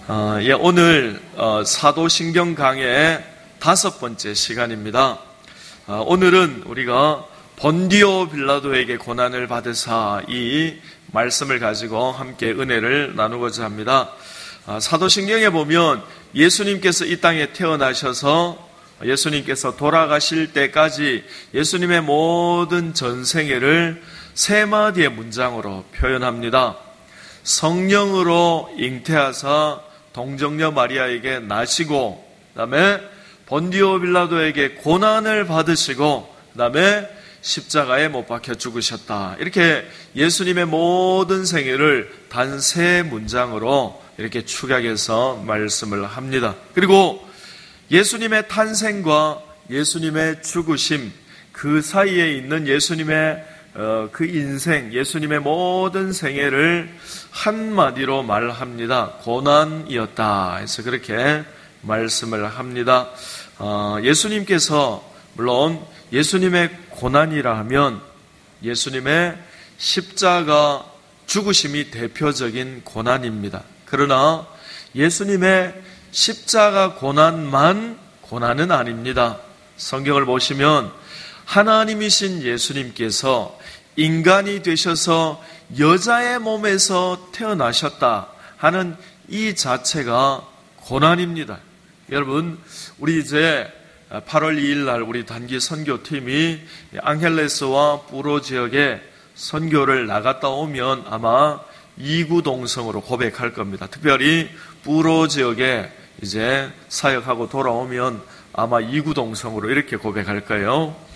오늘 사도신경 강의 5번째 시간입니다. 오늘은 우리가 본디오 빌라도에게 고난을 받으사 이 말씀을 가지고 함께 은혜를 나누고자 합니다. 사도신경에 보면 예수님께서 이 땅에 태어나셔서 예수님께서 돌아가실 때까지 예수님의 모든 전생애를 3마디의 문장으로 표현합니다. 성령으로 잉태하사 동정녀 마리아에게 나시고, 그 다음에 본디오 빌라도에게 고난을 받으시고, 그 다음에 십자가에 못 박혀 죽으셨다. 이렇게 예수님의 모든 생애를 단 3문장으로 이렇게 축약해서 말씀을 합니다. 그리고 예수님의 탄생과 예수님의 죽으심, 그 사이에 있는 예수님의 그 인생, 예수님의 모든 생애를 한마디로 말합니다. 고난이었다 해서 그렇게 말씀을 합니다. 예수님께서 물론 예수님의 고난이라 하면 예수님의 십자가 죽으심이 대표적인 고난입니다. 그러나 예수님의 십자가 고난만 고난은 아닙니다. 성경을 보시면 하나님이신 예수님께서 인간이 되셔서 여자의 몸에서 태어나셨다 하는 이 자체가 고난입니다. 여러분, 우리 이제 8월 2일 날 우리 단기 선교팀이 앙헬레스와 뿌로 지역에 선교를 나갔다 오면 아마 이구동성으로 고백할 겁니다. 특별히 뿌로 지역에 이제 사역하고 돌아오면 아마 이구동성으로 이렇게 고백할 거예요.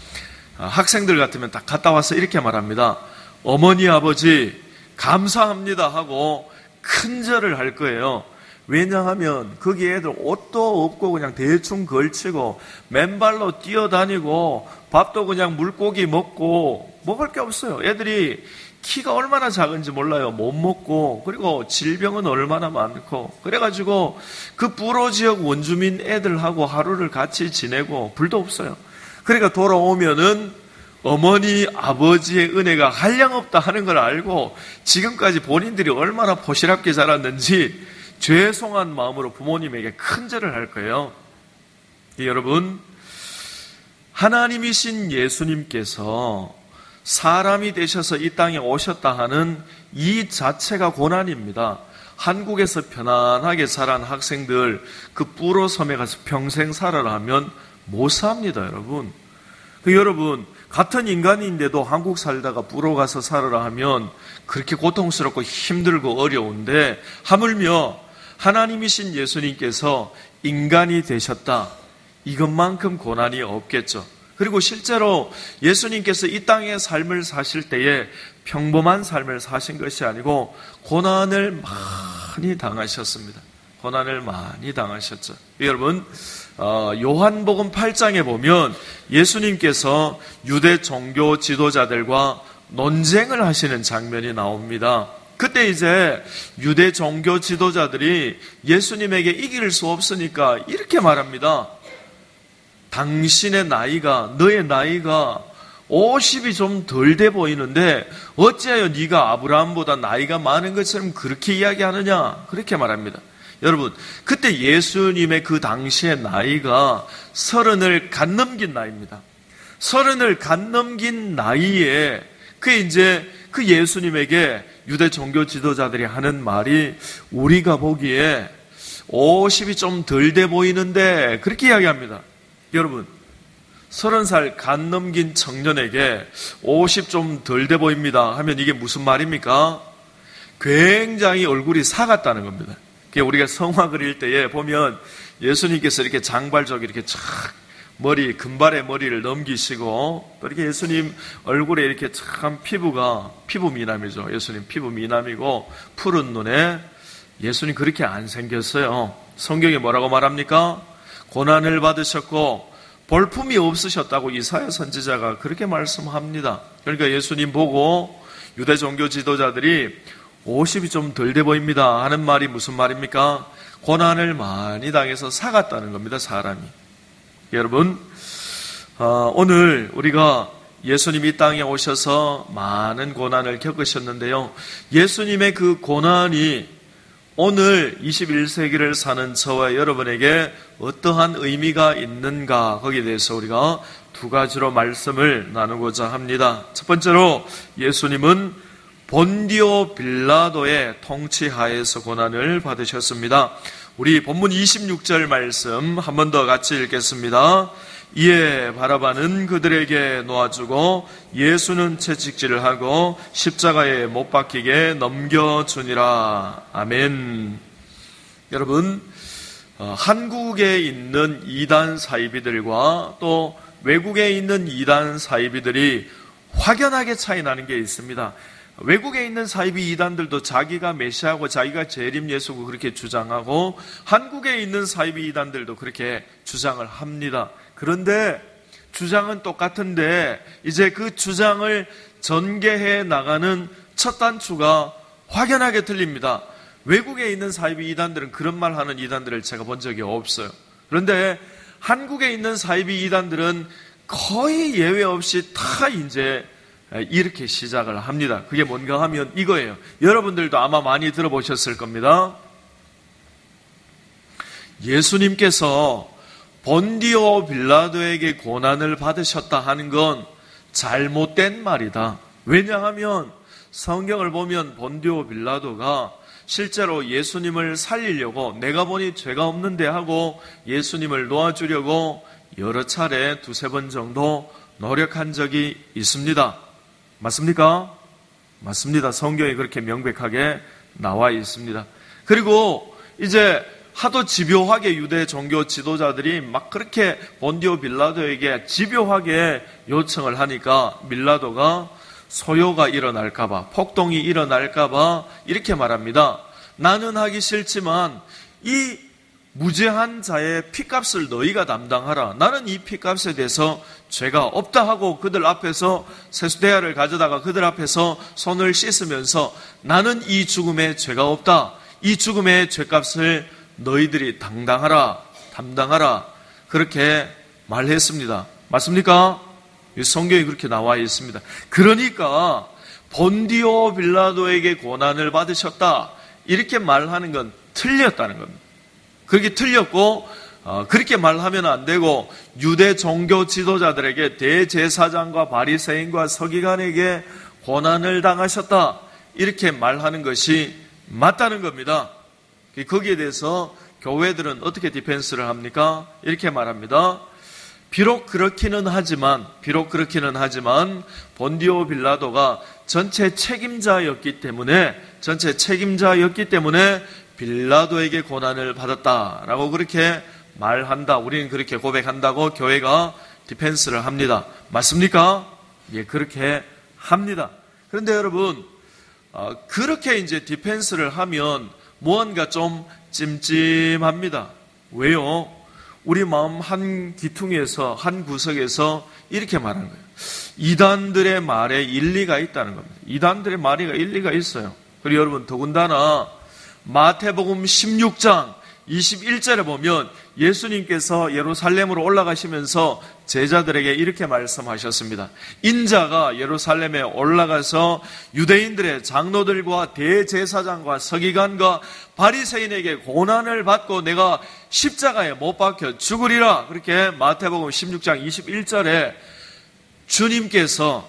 학생들 같으면 딱 갔다 와서 이렇게 말합니다. 어머니 아버지 감사합니다 하고 큰절을 할 거예요. 왜냐하면 거기 애들 옷도 없고 그냥 대충 걸치고 맨발로 뛰어다니고 밥도 그냥 물고기 먹고 먹을 게 없어요. 애들이 키가 얼마나 작은지 몰라요. 못 먹고, 그리고 질병은 얼마나 많고, 그래가지고 그 뿌로 지역 원주민 애들하고 하루를 같이 지내고 불도 없어요. 그러니까 돌아오면은 어머니 아버지의 은혜가 한량없다 하는 걸 알고 지금까지 본인들이 얼마나 포시랍게 자랐는지 죄송한 마음으로 부모님에게 큰절을 할 거예요. 여러분, 하나님이신 예수님께서 사람이 되셔서 이 땅에 오셨다 하는 이 자체가 고난입니다. 한국에서 편안하게 자란 학생들 그 뿌로 섬에 가서 평생 살아라 하면 못 삽니다, 여러분. 여러분, 같은 인간인데도 한국 살다가 뿌로 가서 살아라 하면 그렇게 고통스럽고 힘들고 어려운데 하물며 하나님이신 예수님께서 인간이 되셨다. 이것만큼 고난이 없겠죠. 그리고 실제로 예수님께서 이 땅의 삶을 사실 때에 평범한 삶을 사신 것이 아니고 고난을 많이 당하셨습니다. 고난을 많이 당하셨죠. 여러분, 요한복음 8장에 보면 예수님께서 유대 종교 지도자들과 논쟁을 하시는 장면이 나옵니다. 그때 이제 유대 종교 지도자들이 예수님에게 이길 수 없으니까 이렇게 말합니다. 당신의 나이가, 너의 나이가 50이 좀 덜 돼 보이는데 어찌하여 네가 아브라함보다 나이가 많은 것처럼 그렇게 이야기하느냐, 그렇게 말합니다. 여러분, 그때 예수님의 그 당시의 나이가 30을 갓 넘긴 나이입니다. 30을 갓 넘긴 나이에 그 예수님에게 유대 종교 지도자들이 하는 말이 우리가 보기에 50이 좀 덜 돼 보이는데 그렇게 이야기합니다. 여러분, 30살 갓 넘긴 청년에게 50 좀 덜 돼 보입니다 하면 이게 무슨 말입니까? 굉장히 얼굴이 사갔다는 겁니다. 우리가 성화 그릴 때에 보면 예수님께서 이렇게 장발적 이렇게 촥 머리, 금발의 머리를 넘기시고 또 이렇게 예수님 얼굴에 이렇게 참 피부 미남이죠. 예수님 피부 미남이고 푸른 눈에 예수님 그렇게 안 생겼어요. 성경에 뭐라고 말합니까? 고난을 받으셨고 볼품이 없으셨다고 이사야 선지자가 그렇게 말씀합니다. 그러니까 예수님 보고 유대 종교 지도자들이 50이 좀 덜 돼 보입니다 하는 말이 무슨 말입니까? 고난을 많이 당해서 사갔다는 겁니다, 사람이. 여러분, 오늘 우리가 예수님이 이 땅에 오셔서 많은 고난을 겪으셨는데요. 예수님의 그 고난이 오늘 21세기를 사는 저와 여러분에게 어떠한 의미가 있는가, 거기에 대해서 우리가 두 가지로 말씀을 나누고자 합니다. 첫 번째로 예수님은 본디오 빌라도의 통치하에서 고난을 받으셨습니다. 우리 본문 26절 말씀 한 번 더 같이 읽겠습니다. 이에 바라바는 그들에게 놓아주고 예수는 채찍질을 하고 십자가에 못 박히게 넘겨주니라. 아멘. 여러분, 한국에 있는 이단 사이비들과 또 외국에 있는 이단 사이비들이 확연하게 차이 나는 게 있습니다. 외국에 있는 사이비 이단들도 자기가 메시아고 자기가 재림 예수고 그렇게 주장하고, 한국에 있는 사이비 이단들도 그렇게 주장을 합니다. 그런데 주장은 똑같은데 이제 그 주장을 전개해 나가는 첫 단추가 확연하게 틀립니다. 외국에 있는 사이비 이단들은 그런 말 하는 이단들을 제가 본 적이 없어요. 그런데 한국에 있는 사이비 이단들은 거의 예외 없이 다 이제 이렇게 시작을 합니다. 그게 뭔가 하면 이거예요. 여러분들도 아마 많이 들어보셨을 겁니다. 예수님께서 본디오 빌라도에게 고난을 받으셨다 하는 건 잘못된 말이다. 왜냐하면 성경을 보면 본디오 빌라도가 실제로 예수님을 살리려고 내가 보니 죄가 없는데 하고 예수님을 놓아주려고 여러 차례 두세 번 정도 노력한 적이 있습니다. 맞습니까? 맞습니다. 성경에 그렇게 명백하게 나와 있습니다. 그리고 이제 하도 집요하게 유대 종교 지도자들이 막 그렇게 본디오 빌라도에게 집요하게 요청을 하니까 빌라도가 소요가 일어날까봐, 폭동이 일어날까봐 이렇게 말합니다. 나는 하기 싫지만 이 무죄한 자의 피값을 너희가 담당하라. 나는 이 피값에 대해서 죄가 없다 하고 그들 앞에서 세수대야를 가져다가 그들 앞에서 손을 씻으면서 나는 이 죽음에 죄가 없다. 이 죽음의 죄값을 너희들이 담당하라. 그렇게 말했습니다. 맞습니까? 성경에 그렇게 나와 있습니다. 그러니까 본디오 빌라도에게 고난을 받으셨다. 이렇게 말하는 건 틀렸다는 겁니다. 그렇게 틀렸고 그렇게 말하면 안 되고 유대 종교 지도자들에게 대제사장과 바리새인과 서기관에게 고난을 당하셨다. 이렇게 말하는 것이 맞다는 겁니다. 거기에 대해서 교회들은 어떻게 디펜스를 합니까? 이렇게 말합니다. 비록 그렇기는 하지만 본디오 빌라도가 전체 책임자였기 때문에 빌라도에게 고난을 받았다라고 그렇게 말한다. 우리는 그렇게 고백한다고 교회가 디펜스를 합니다. 맞습니까? 예, 그렇게 합니다. 그런데 여러분, 그렇게 이제 디펜스를 하면 무언가 좀 찜찜합니다. 왜요? 우리 마음 한 귀퉁이에서, 한 구석에서 이렇게 말하는 거예요. 이단들의 말에 일리가 있다는 겁니다. 이단들의 말에 일리가 있어요. 그리고 여러분, 더군다나 마태복음 16장 21절에 보면 예수님께서 예루살렘으로 올라가시면서 제자들에게 이렇게 말씀하셨습니다. 인자가 예루살렘에 올라가서 유대인들의 장로들과 대제사장과 서기관과 바리새인에게 고난을 받고 내가 십자가에 못 박혀 죽으리라. 그렇게 마태복음 16장 21절에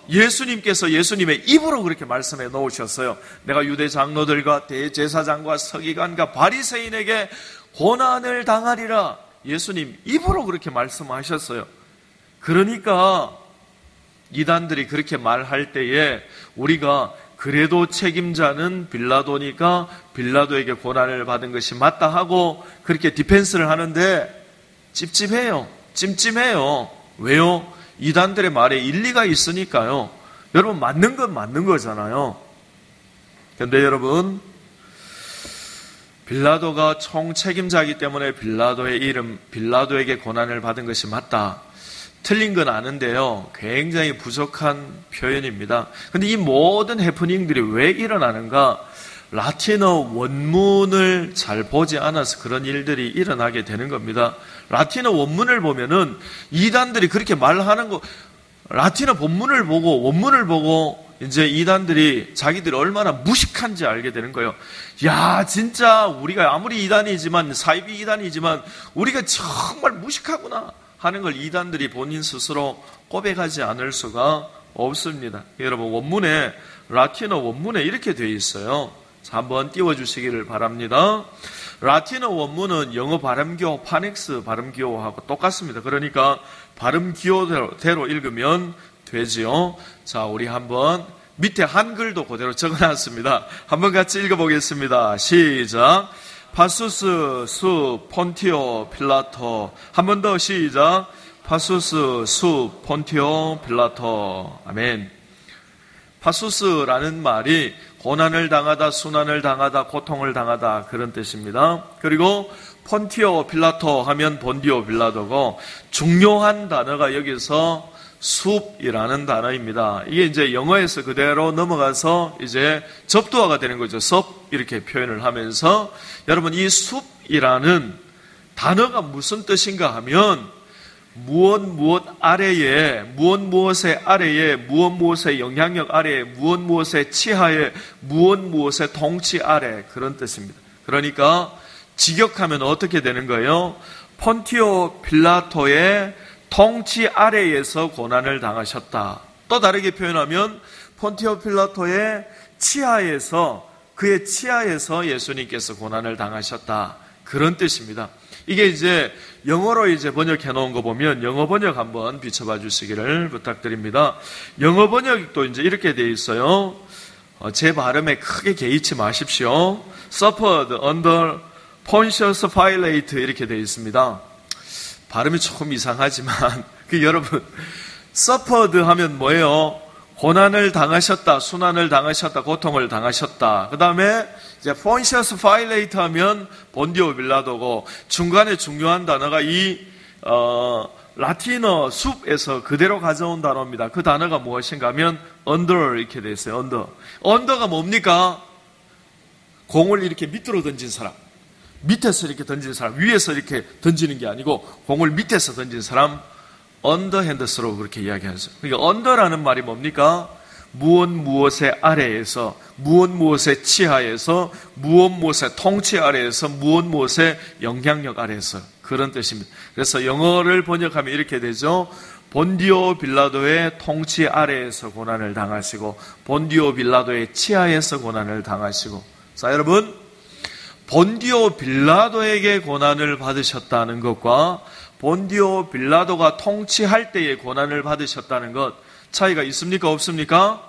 예수님께서 예수님의 입으로 그렇게 말씀해 놓으셨어요. 내가 유대 장로들과 대제사장과 서기관과 바리새인에게 고난을 당하리라. 예수님 입으로 그렇게 말씀하셨어요. 그러니까 이단들이 그렇게 말할 때에 우리가 그래도 책임자는 빌라도니까 빌라도에게 고난을 받은 것이 맞다 하고 그렇게 디펜스를 하는데 찝찝해요. 왜요? 이단들의 말에 일리가 있으니까요. 여러분, 맞는 건 맞는 거잖아요. 그런데 여러분, 빌라도가 총책임자이기 때문에 빌라도에게 고난을 받은 것이 맞다. 틀린 건 아는데요. 굉장히 부족한 표현입니다. 그런데 이 모든 해프닝들이 왜 일어나는가? 라틴어 원문을 잘 보지 않아서 그런 일들이 일어나게 되는 겁니다. 라틴어 원문을 보면은 이단들이 그렇게 말하는 거, 라틴어 본문을 보고 원문을 보고 이제 이단들이 자기들이 얼마나 무식한지 알게 되는 거예요. 야, 진짜 우리가 아무리 이단이지만, 사이비 이단이지만 우리가 정말 무식하구나 하는 걸 이단들이 본인 스스로 고백하지 않을 수가 없습니다. 여러분, 원문에, 라틴어 원문에 이렇게 되어 있어요. 자, 한번 띄워주시기를 바랍니다. 라틴어 원문은 영어 발음기호, 파닉스 발음기호하고 똑같습니다. 그러니까 발음기호대로 읽으면 되지요. 자, 우리 한번 밑에 한글도 그대로 적어놨습니다. 한번 같이 읽어보겠습니다. 시작. 파수스 수 폰티오 필라토. 한 번 더 시작. 파수스 수 폰티오 필라토. 아멘. 파수스라는 말이 고난을 당하다, 순환을 당하다, 고통을 당하다 그런 뜻입니다. 그리고 폰티오 필라토 하면 본디오 빌라도고, 중요한 단어가 여기서 숲이라는 단어입니다. 이게 이제 영어에서 그대로 넘어가서 이제 접두어가 되는 거죠. 섭 이렇게 표현을 하면서, 여러분, 이 숲이라는 단어가 무슨 뜻인가 하면 무엇 아래에, 무엇의 아래에, 무엇의 영향력 아래에, 무엇의 치하에, 무엇의 통치 아래, 그런 뜻입니다. 그러니까 직역하면 어떻게 되는 거예요? 폰티오 빌라토의 통치 아래에서 고난을 당하셨다. 또 다르게 표현하면 폰티오 빌라토의 치하에서, 그의 치하에서 예수님께서 고난을 당하셨다. 그런 뜻입니다. 이게 이제 영어로 이제 번역해 놓은 거 보면 영어 번역 한번 비춰봐 주시기를 부탁드립니다. 영어 번역도 이제 이렇게 돼 있어요. 제 발음에 크게 개의치 마십시오. Suffered under Pontius Pilate 이렇게 돼 있습니다. 발음이 조금 이상하지만 여러분, suffered 하면 뭐예요? 고난을 당하셨다, 순환을 당하셨다, 고통을 당하셨다. 그 다음에 이제 폰시어스 파일레이트 하면 본디오 빌라도고, 중간에 중요한 단어가 이 라틴어 숲에서 그대로 가져온 단어입니다. 그 단어가 무엇인가 하면 under 이렇게 되어 있어요. under가 뭡니까? 공을 이렇게 밑으로 던진 사람, 밑에서 이렇게 던진 사람, 위에서 이렇게 던지는 게 아니고 공을 밑에서 던진 사람, 언더핸드 스로우 그렇게 이야기하죠. 그러니까 언더라는 말이 뭡니까? 무엇의 아래에서, 무엇의 치하에서, 무엇의 통치 아래에서, 무엇의 영향력 아래에서, 그런 뜻입니다. 그래서 영어를 번역하면 이렇게 되죠. 본디오 빌라도의 통치 아래에서 고난을 당하시고, 본디오 빌라도의 치하에서 고난을 당하시고. 자, 여러분, 본디오 빌라도에게 고난을 받으셨다는 것과 본디오 빌라도가 통치할 때에 고난을 받으셨다는 것, 차이가 있습니까? 없습니까?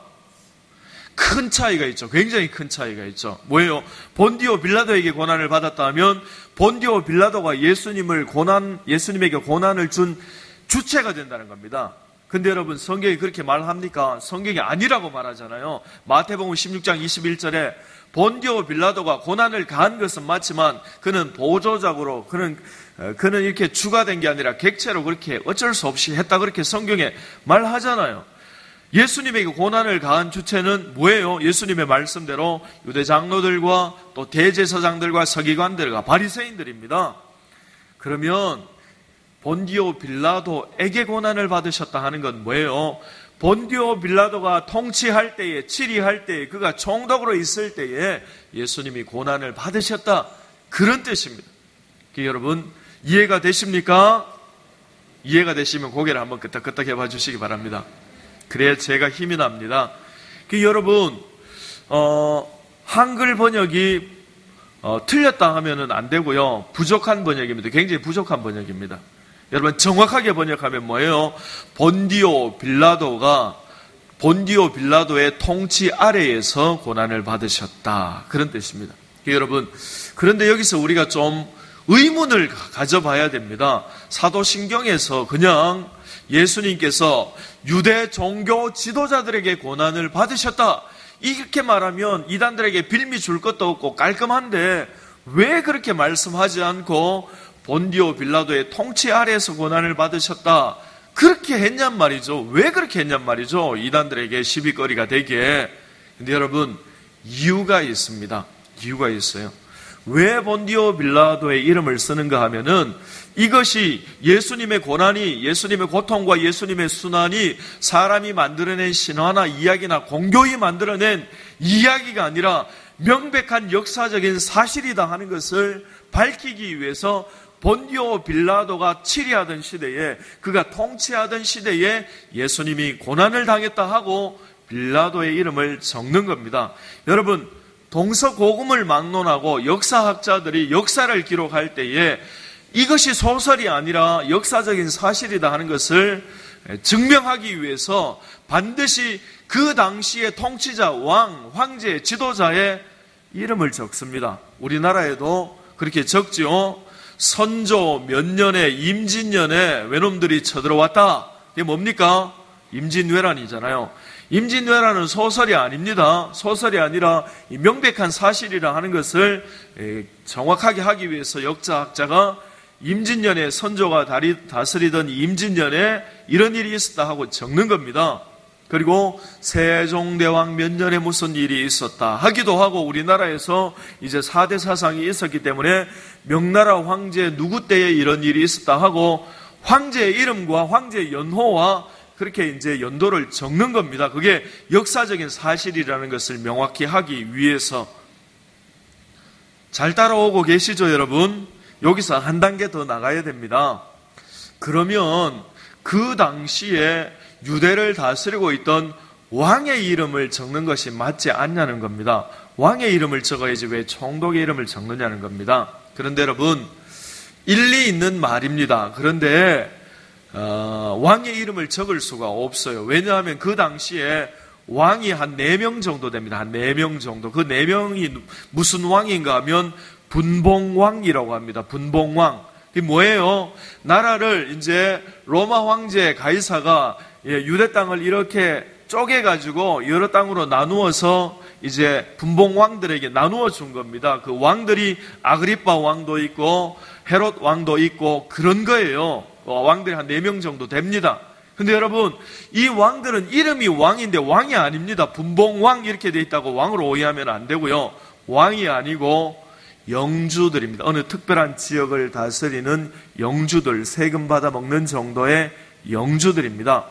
큰 차이가 있죠. 굉장히 큰 차이가 있죠. 뭐예요? 본디오 빌라도에게 고난을 받았다면 본디오 빌라도가 예수님에게 고난을 준 주체가 된다는 겁니다. 근데 여러분, 성경이 그렇게 말합니까? 성경이 아니라고 말하잖아요. 마태복음 16장 21절에 본디오 빌라도가 고난을 가한 것은 맞지만 그는 보조적으로, 그는 이렇게 주가 된 게 아니라 객체로 그렇게 어쩔 수 없이 했다, 그렇게 성경에 말하잖아요. 예수님에게 고난을 가한 주체는 뭐예요? 예수님의 말씀대로 유대 장로들과 또 대제사장들과 서기관들과 바리새인들입니다. 그러면 본디오 빌라도에게 고난을 받으셨다 하는 건 뭐예요? 본디오 빌라도가 통치할 때에, 치리할 때에, 그가 총독으로 있을 때에 예수님이 고난을 받으셨다, 그런 뜻입니다. 여러분, 이해가 되십니까? 이해가 되시면 고개를 한번 끄덕끄덕 해봐 주시기 바랍니다. 그래야 제가 힘이 납니다. 여러분, 한글 번역이 틀렸다 하면은 안 되고요. 부족한 번역입니다. 굉장히 부족한 번역입니다. 여러분, 정확하게 번역하면 뭐예요? 본디오 빌라도의 통치 아래에서 고난을 받으셨다, 그런 뜻입니다. 여러분, 그런데 여기서 우리가 좀 의문을 가져봐야 됩니다. 사도신경에서 그냥 예수님께서 유대 종교 지도자들에게 고난을 받으셨다, 이렇게 말하면 이단들에게 빌미 줄 것도 없고 깔끔한데 왜 그렇게 말씀하지 않고 본디오 빌라도의 통치 아래에서 고난을 받으셨다, 그렇게 했냔 말이죠. 왜 그렇게 했냔 말이죠. 이단들에게 시비거리가 되기에. 근데 여러분, 이유가 있습니다. 이유가 있어요. 왜 본디오 빌라도의 이름을 쓰는가 하면은 이것이 예수님의 고난이, 예수님의 고통과 예수님의 순환이 사람이 만들어낸 신화나 이야기나 공교히 만들어낸 이야기가 아니라 명백한 역사적인 사실이다 하는 것을 밝히기 위해서 본디오 빌라도가 치리하던 시대에, 그가 통치하던 시대에 예수님이 고난을 당했다 하고 빌라도의 이름을 적는 겁니다. 여러분, 동서고금을 막론하고 역사학자들이 역사를 기록할 때에 이것이 소설이 아니라 역사적인 사실이다 하는 것을 증명하기 위해서 반드시 그 당시의 통치자, 왕, 황제, 지도자의 이름을 적습니다. 우리나라에도 그렇게 적지요. 선조 몇 년에, 임진년에 외놈들이 쳐들어왔다. 이게 뭡니까? 임진왜란이잖아요. 임진왜란은 소설이 아닙니다. 소설이 아니라 명백한 사실이라 하는 것을 정확하게 하기 위해서 역사학자가 임진년에, 선조가 다스리던 임진년에 이런 일이 있었다 하고 적는 겁니다. 그리고 세종대왕 몇 년에 무슨 일이 있었다 하기도 하고, 우리나라에서 이제 4대 사상이 있었기 때문에 명나라 황제 누구 때에 이런 일이 있었다 하고 황제의 이름과 황제의 연호와 그렇게 이제 연도를 적는 겁니다. 그게 역사적인 사실이라는 것을 명확히 하기 위해서. 잘 따라오고 계시죠, 여러분? 여기서 한 단계 더 나가야 됩니다. 그러면 그 당시에 유대를 다스리고 있던 왕의 이름을 적는 것이 맞지 않냐는 겁니다. 왕의 이름을 적어야지 왜 총독의 이름을 적느냐는 겁니다. 그런데 여러분, 일리 있는 말입니다. 그런데 왕의 이름을 적을 수가 없어요. 왜냐하면 그 당시에 왕이 한 4명 정도 됩니다. 한 4명 정도. 그 4명이 무슨 왕인가 하면 분봉왕이라고 합니다. 분봉왕. 이게 뭐예요? 나라를 이제 로마 황제 가이사가 유대 땅을 이렇게 쪼개가지고 여러 땅으로 나누어서 이제 분봉왕들에게 나누어 준 겁니다. 그 왕들이 아그리빠 왕도 있고 헤롯 왕도 있고 그런 거예요. 왕들이 한 4명 정도 됩니다. 근데 여러분, 이 왕들은 이름이 왕인데 왕이 아닙니다. 분봉왕 이렇게 돼 있다고 왕으로 오해하면 안 되고요. 왕이 아니고 영주들입니다. 어느 특별한 지역을 다스리는 영주들, 세금 받아 먹는 정도의 영주들입니다.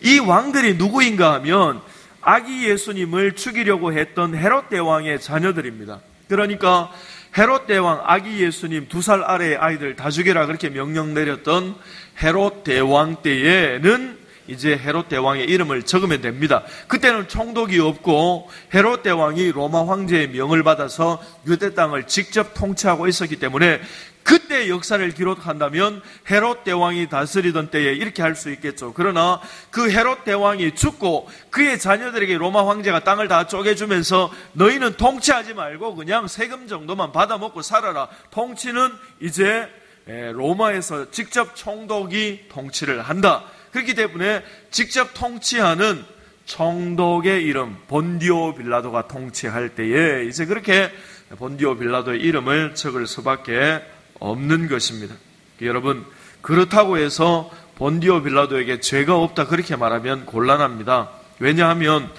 이 왕들이 누구인가 하면 아기 예수님을 죽이려고 했던 헤롯 대왕의 자녀들입니다. 그러니까 헤롯 대왕 아기 예수님 2살 아래의 아이들 다 죽여라 그렇게 명령 내렸던 헤롯 대왕 때에는 이제 헤롯 대왕의 이름을 적으면 됩니다. 그때는 총독이 없고 헤롯 대왕이 로마 황제의 명을 받아서 유대 땅을 직접 통치하고 있었기 때문에 그때 역사를 기록한다면 헤롯 대왕이 다스리던 때에 이렇게 할 수 있겠죠. 그러나 그 헤롯 대왕이 죽고 그의 자녀들에게 로마 황제가 땅을 다 쪼개주면서 너희는 통치하지 말고 그냥 세금 정도만 받아먹고 살아라. 통치는 이제 로마에서 직접 총독이 통치를 한다. 그렇기 때문에 직접 통치하는 총독의 이름 본디오 빌라도가 통치할 때에 이제 그렇게 본디오 빌라도의 이름을 적을 수밖에 없는 것입니다. 여러분, 그렇다고 해서 본디오 빌라도에게 죄가 없다 그렇게 말하면 곤란합니다. 왜냐하면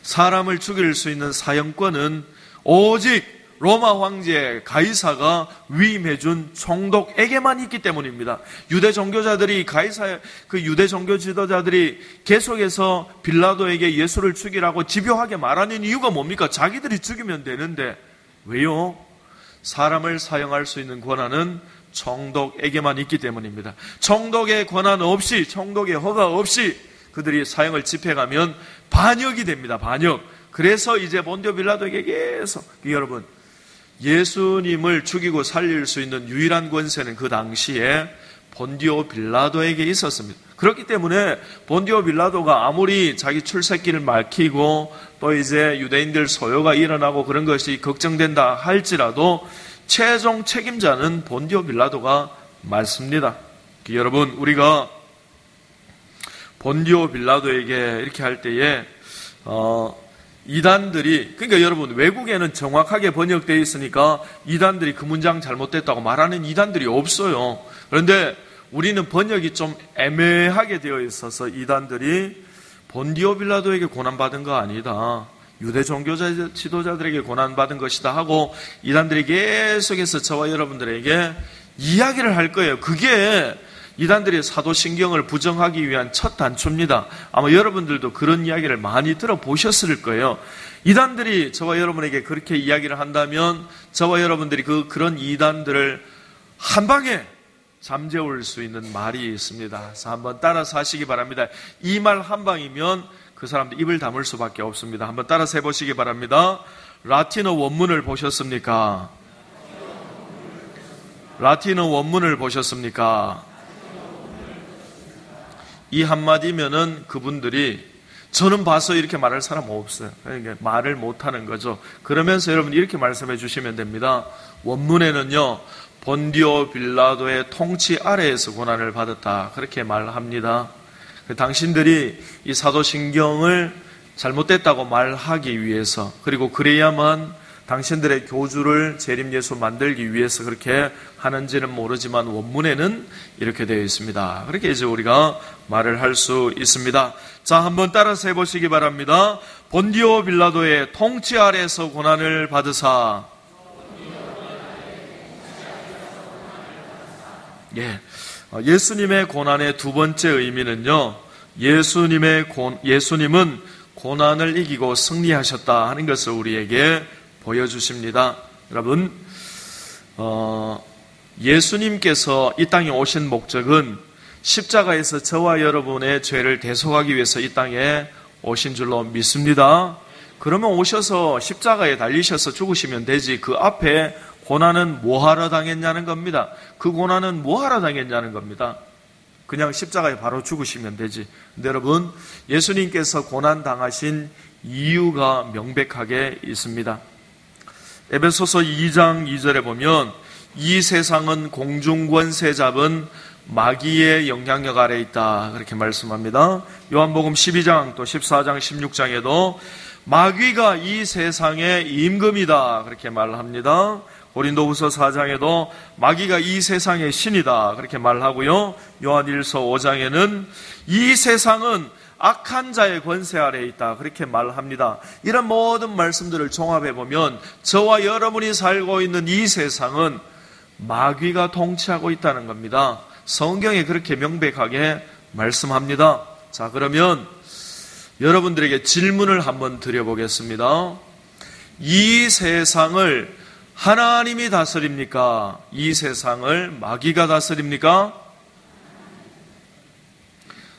사람을 죽일 수 있는 사형권은 오직 로마 황제 가이사가 위임해준 총독에게만 있기 때문입니다. 유대 종교자들이 그 유대 종교 지도자들이 계속해서 빌라도에게 예수를 죽이라고 집요하게 말하는 이유가 뭡니까? 자기들이 죽이면 되는데 왜요? 사람을 사형할 수 있는 권한은 총독에게만 있기 때문입니다. 총독의 권한 없이, 총독의 허가 없이 그들이 사형을 집행하면 반역이 됩니다. 반역. 그래서 이제 본디오 빌라도에게 계속, 여러분, 예수님을 죽이고 살릴 수 있는 유일한 권세는 그 당시에 본디오 빌라도에게 있었습니다. 그렇기 때문에 본디오 빌라도가 아무리 자기 출세길을 막히고 또 이제 유대인들 소요가 일어나고 그런 것이 걱정된다 할지라도 최종 책임자는 본디오 빌라도가 맞습니다. 여러분, 우리가 본디오 빌라도에게 이렇게 할 때에 이단들이, 그러니까 여러분, 외국에는 정확하게 번역되어 있으니까 이단들이 그 문장 잘못됐다고 말하는 이단들이 없어요. 그런데 우리는 번역이 좀 애매하게 되어 있어서 이단들이 본디오 빌라도에게 고난받은 거 아니다, 유대 종교 지도자들에게 고난받은 것이다 하고 이단들이 계속해서 저와 여러분들에게 이야기를 할 거예요. 그게 이단들이 사도신경을 부정하기 위한 첫 단초입니다. 아마 여러분들도 그런 이야기를 많이 들어보셨을 거예요. 이단들이 저와 여러분에게 그렇게 이야기를 한다면 저와 여러분들이 그런 이단들을 한 방에 잠재울 수 있는 말이 있습니다. 그래서 한번 따라서 하시기 바랍니다. 이 말 한 방이면 그 사람들 입을 다물 수밖에 없습니다. 한번 따라서 해보시기 바랍니다. 라틴어 원문을 보셨습니까? 라틴어 원문을 보셨습니까? 이 한마디면은 그분들이 저는 봐서 이렇게 말할 사람 없어요. 그러니까 말을 못하는 거죠. 그러면서 여러분 이렇게 말씀해 주시면 됩니다. 원문에는요, 본디오 빌라도의 통치 아래에서 고난을 받았다, 그렇게 말합니다. 당신들이 이 사도신경을 잘못됐다고 말하기 위해서, 그리고 그래야만 당신들의 교주를 재림 예수 만들기 위해서 그렇게 하는지는 모르지만 원문에는 이렇게 되어 있습니다. 그렇게 이제 우리가 말을 할 수 있습니다. 자, 한번 따라서 해보시기 바랍니다. 본디오 빌라도의 통치 아래에서 고난을 받으사. 예, 예수님의 고난의 두 번째 의미는요, 예수님은 고난을 이기고 승리하셨다 하는 것을 우리에게 보여주십니다. 여러분, 예수님께서 이 땅에 오신 목적은 십자가에서 저와 여러분의 죄를 대속하기 위해서 이 땅에 오신 줄로 믿습니다. 그러면 오셔서 십자가에 달리셔서 죽으시면 되지, 그 앞에 고난은 뭐하러 당했냐는 겁니다. 그 고난은 뭐하러 당했냐는 겁니다. 그냥 십자가에 바로 죽으시면 되지. 근데 여러분, 예수님께서 고난 당하신 이유가 명백하게 있습니다. 에베소서 2장 2절에 보면 이 세상은 공중권세 잡은 마귀의 영향력 아래에 있다, 그렇게 말씀합니다. 요한복음 12장 또 14장 16장에도 마귀가 이 세상의 임금이다, 그렇게 말합니다. 고린도후서 4장에도 마귀가 이 세상의 신이다, 그렇게 말하고요. 요한일서 5장에는 이 세상은 악한 자의 권세 아래에 있다, 그렇게 말합니다. 이런 모든 말씀들을 종합해보면 저와 여러분이 살고 있는 이 세상은 마귀가 통치하고 있다는 겁니다. 성경에 그렇게 명백하게 말씀합니다. 자, 그러면 여러분들에게 질문을 한번 드려보겠습니다. 이 세상을 하나님이 다스립니까? 이 세상을 마귀가 다스립니까?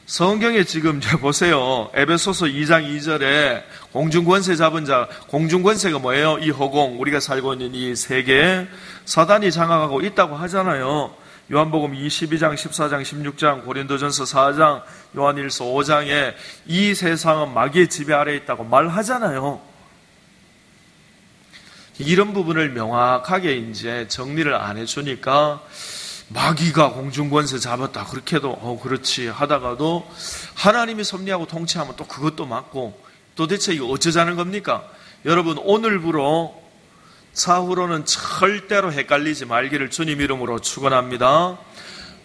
성경에 지금 보세요. 에베소서 2장 2절에 공중권세 잡은 자, 공중권세가 뭐예요? 이 허공, 우리가 살고 있는 이 세계, 사단이 장악하고 있다고 하잖아요. 요한복음 22장, 14장, 16장, 고린도전서 4장, 요한일서 5장에 이 세상은 마귀의 지배 아래에 있다고 말하잖아요. 이런 부분을 명확하게 이제 정리를 안 해주니까 마귀가 공중권세 잡았다, 그렇게도 그렇지 하다가도 하나님이 섭리하고 통치하면 또 그것도 맞고, 도대체 이거 어쩌자는 겁니까? 여러분, 오늘부로 차후로는 절대로 헷갈리지 말기를 주님 이름으로 축원합니다.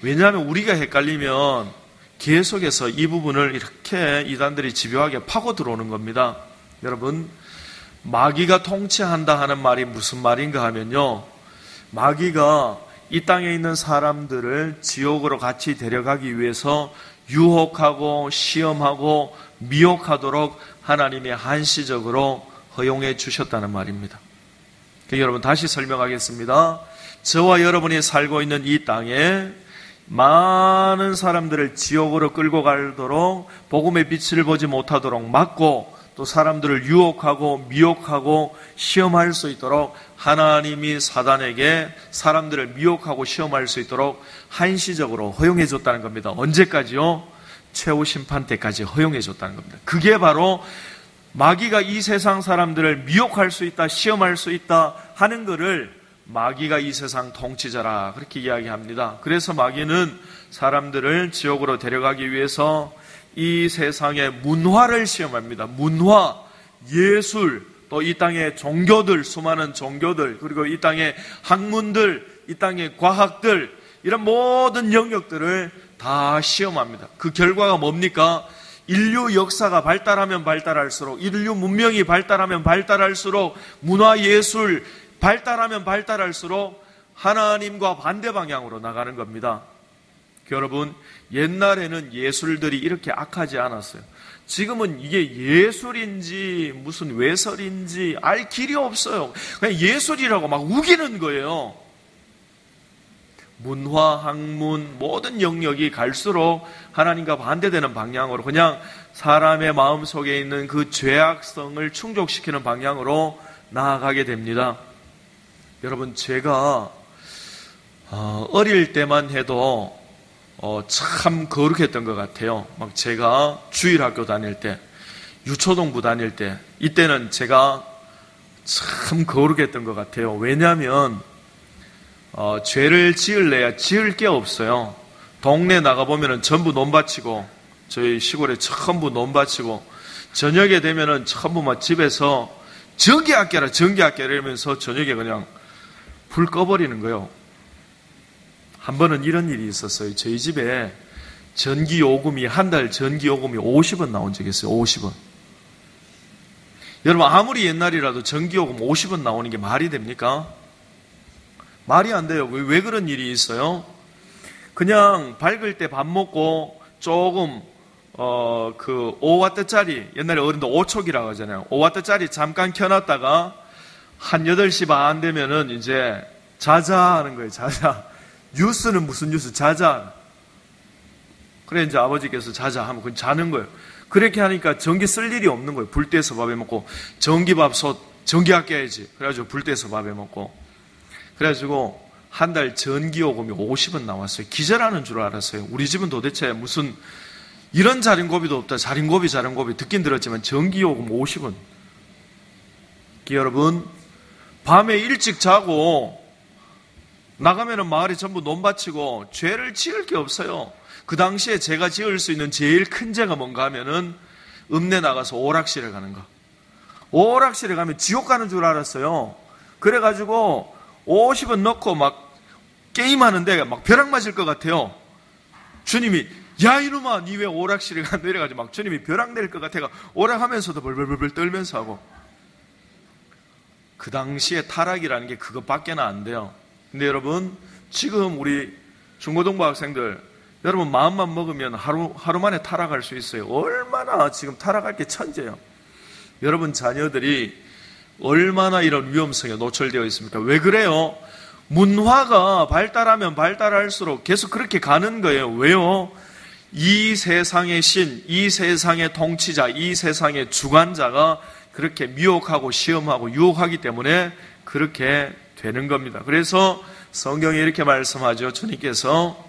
왜냐하면 우리가 헷갈리면 계속해서 이 부분을 이렇게 이단들이 집요하게 파고 들어오는 겁니다. 여러분, 마귀가 통치한다 하는 말이 무슨 말인가 하면요, 마귀가 이 땅에 있는 사람들을 지옥으로 같이 데려가기 위해서 유혹하고 시험하고 미혹하도록 하나님이 한시적으로 허용해 주셨다는 말입니다. 여러분, 다시 설명하겠습니다. 저와 여러분이 살고 있는 이 땅에 많은 사람들을 지옥으로 끌고 가도록, 복음의 빛을 보지 못하도록 막고, 또 사람들을 유혹하고 미혹하고 시험할 수 있도록 하나님이 사단에게 사람들을 미혹하고 시험할 수 있도록 한시적으로 허용해 줬다는 겁니다. 언제까지요? 최후 심판 때까지 허용해 줬다는 겁니다. 그게 바로 마귀가 이 세상 사람들을 미혹할 수 있다, 시험할 수 있다 하는 것을 마귀가 이 세상 통치자라, 그렇게 이야기합니다. 그래서 마귀는 사람들을 지옥으로 데려가기 위해서 이 세상의 문화를 시험합니다. 문화, 예술, 또 이 땅의 종교들, 수많은 종교들, 그리고 이 땅의 학문들, 이 땅의 과학들, 이런 모든 영역들을 다 시험합니다. 그 결과가 뭡니까? 인류 역사가 발달하면 발달할수록, 인류 문명이 발달하면 발달할수록, 문화 예술 발달하면 발달할수록 하나님과 반대 방향으로 나가는 겁니다. 여러분, 옛날에는 예술들이 이렇게 악하지 않았어요. 지금은 이게 예술인지 무슨 외설인지 알 길이 없어요. 그냥 예술이라고 막 우기는 거예요. 문화, 학문, 모든 영역이 갈수록 하나님과 반대되는 방향으로, 그냥 사람의 마음속에 있는 그 죄악성을 충족시키는 방향으로 나아가게 됩니다. 여러분, 제가 어릴 때만 해도 참 거룩했던 것 같아요. 막 제가 주일학교 다닐 때, 유초동부 다닐 때, 이때는 제가 참 거룩했던 것 같아요. 왜냐하면 죄를 지을래야 지을 게 없어요. 동네 나가보면은 전부 논밭이고, 저희 시골에 전부 논밭이고, 저녁에 되면은 전부 막 집에서 전기 아껴라 이러면서 저녁에 그냥 불 꺼버리는 거예요. 한 번은 이런 일이 있었어요. 저희 집에 전기요금이, 한 달 전기요금이 50원 나온 적이 있어요. 50원. 여러분, 아무리 옛날이라도 전기요금 50원 나오는 게 말이 됩니까? 말이 안 돼요. 왜 그런 일이 있어요? 그냥 밝을 때 밥 먹고 조금 5W짜리, 옛날에 어른들 5촉이라고 하잖아요. 5W짜리 잠깐 켜놨다가 한 8시 반 되면은 이제 자자 하는 거예요. 자자. 뉴스는 무슨 뉴스? 자자. 그래 이제 아버지께서 자자 하면 그건 자는 거예요. 그렇게 하니까 전기 쓸 일이 없는 거예요. 불 떼서 밥해 먹고, 전기밥솥 전기 아껴야지. 그래가지고 불 떼서 밥해 먹고. 그래가지고 한 달 전기요금이 50원 나왔어요. 기절하는 줄 알았어요. 우리 집은 도대체 무슨 이런 자린고비도 없다. 자린고비 듣긴 들었지만 전기요금 50원. 여러분, 밤에 일찍 자고 나가면은 마을이 전부 논밭이고 죄를 지을 게 없어요. 그 당시에 제가 지을 수 있는 제일 큰 죄가 뭔가 하면은 읍내 나가서 오락실에 가는 거. 오락실에 가면 지옥 가는 줄 알았어요. 그래가지고 50원 넣고 막 게임하는데 막 벼락 맞을 것 같아요. 주님이 야 이놈아 니 왜 오락실에 가? 내려가지고 막 주님이 벼락 낼 것 같아가 오락하면서도 벌벌벌 떨면서 하고. 그 당시에 타락이라는 게 그것밖에는 안 돼요. 근데 여러분, 지금 우리 중고등부 학생들, 여러분 마음만 먹으면 하루 만에 타락할 수 있어요. 얼마나 지금 타락할 게 천재예요. 여러분 자녀들이 얼마나 이런 위험성에 노출되어 있습니까? 왜 그래요? 문화가 발달하면 발달할수록 계속 그렇게 가는 거예요. 왜요? 이 세상의 신, 이 세상의 통치자, 이 세상의 주관자가 그렇게 미혹하고 시험하고 유혹하기 때문에 그렇게 되는 겁니다. 그래서 성경에 이렇게 말씀하죠. 주님께서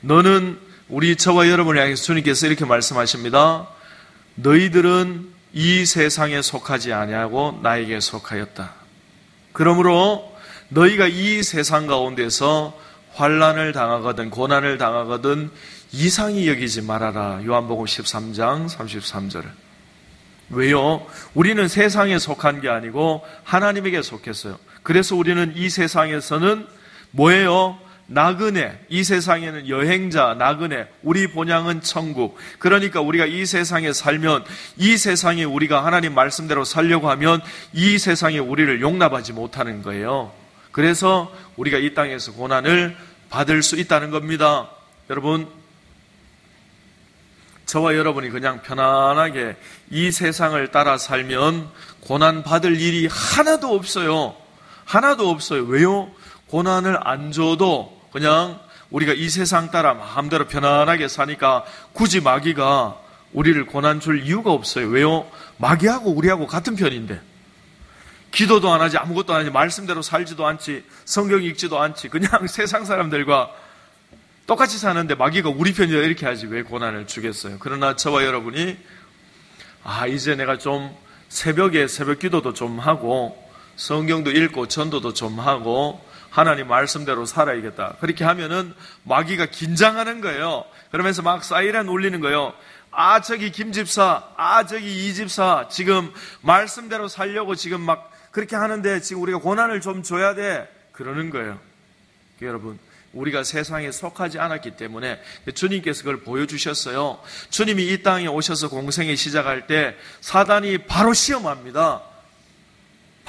너는 우리 저와 여러분을 향해서 주님께서 이렇게 말씀하십니다. 너희들은 이 세상에 속하지 아니하고 나에게 속하였다. 그러므로 너희가 이 세상 가운데서 환난을 당하거든 고난을 당하거든 이상히 여기지 말아라. 요한복음 13장 33절을. 왜요? 우리는 세상에 속한 게 아니고 하나님에게 속했어요. 그래서 우리는 이 세상에서는 뭐예요? 나그네, 이 세상에는 여행자, 나그네, 우리 본향은 천국. 그러니까 우리가 이 세상에 살면, 이 세상에 우리가 하나님 말씀대로 살려고 하면 이 세상에 우리를 용납하지 못하는 거예요. 그래서 우리가 이 땅에서 고난을 받을 수 있다는 겁니다. 여러분, 저와 여러분이 그냥 편안하게 이 세상을 따라 살면 고난 받을 일이 하나도 없어요. 하나도 없어요. 왜요? 고난을 안 줘도 그냥 우리가 이 세상 따라 마음대로 편안하게 사니까 굳이 마귀가 우리를 고난 줄 이유가 없어요. 왜요? 마귀하고 우리하고 같은 편인데. 기도도 안 하지, 아무것도 안 하지, 말씀대로 살지도 않지, 성경 읽지도 않지, 그냥 세상 사람들과 똑같이 사는데 마귀가 우리 편이라 이렇게 하지 왜 고난을 주겠어요? 그러나 저와 여러분이 이제 내가 좀 새벽에 새벽 기도도 좀 하고 성경도 읽고 전도도 좀 하고 하나님 말씀대로 살아야겠다. 그렇게 하면은 마귀가 긴장하는 거예요. 그러면서 막 사이렌 울리는 거예요. 저기 김 집사, 저기 이 집사 지금 말씀대로 살려고 지금 막 그렇게 하는데 지금 우리가 고난을 좀 줘야 돼. 그러는 거예요. 여러분, 우리가 세상에 속하지 않았기 때문에 주님께서 그걸 보여주셨어요. 주님이 이 땅에 오셔서 공생에 시작할 때 사단이 바로 시험합니다.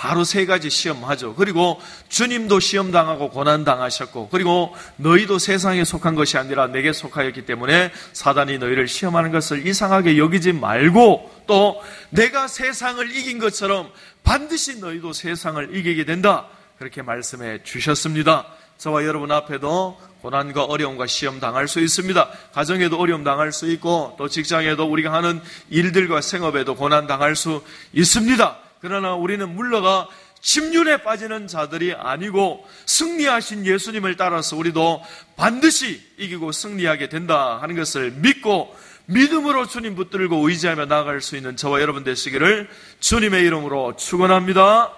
바로 3가지 시험하죠. 그리고 주님도 시험당하고 고난당하셨고, 그리고 너희도 세상에 속한 것이 아니라 내게 속하였기 때문에 사단이 너희를 시험하는 것을 이상하게 여기지 말고, 또 내가 세상을 이긴 것처럼 반드시 너희도 세상을 이기게 된다, 그렇게 말씀해 주셨습니다. 저와 여러분 앞에도 고난과 어려움과 시험 당할 수 있습니다. 가정에도 어려움 당할 수 있고, 또 직장에도 우리가 하는 일들과 생업에도 고난 당할 수 있습니다. 그러나 우리는 물러가 침륜에 빠지는 자들이 아니고 승리하신 예수님을 따라서 우리도 반드시 이기고 승리하게 된다 하는 것을 믿고 믿음으로 주님 붙들고 의지하며 나아갈 수 있는 저와 여러분 되시기를 주님의 이름으로 축원합니다.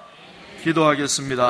기도하겠습니다.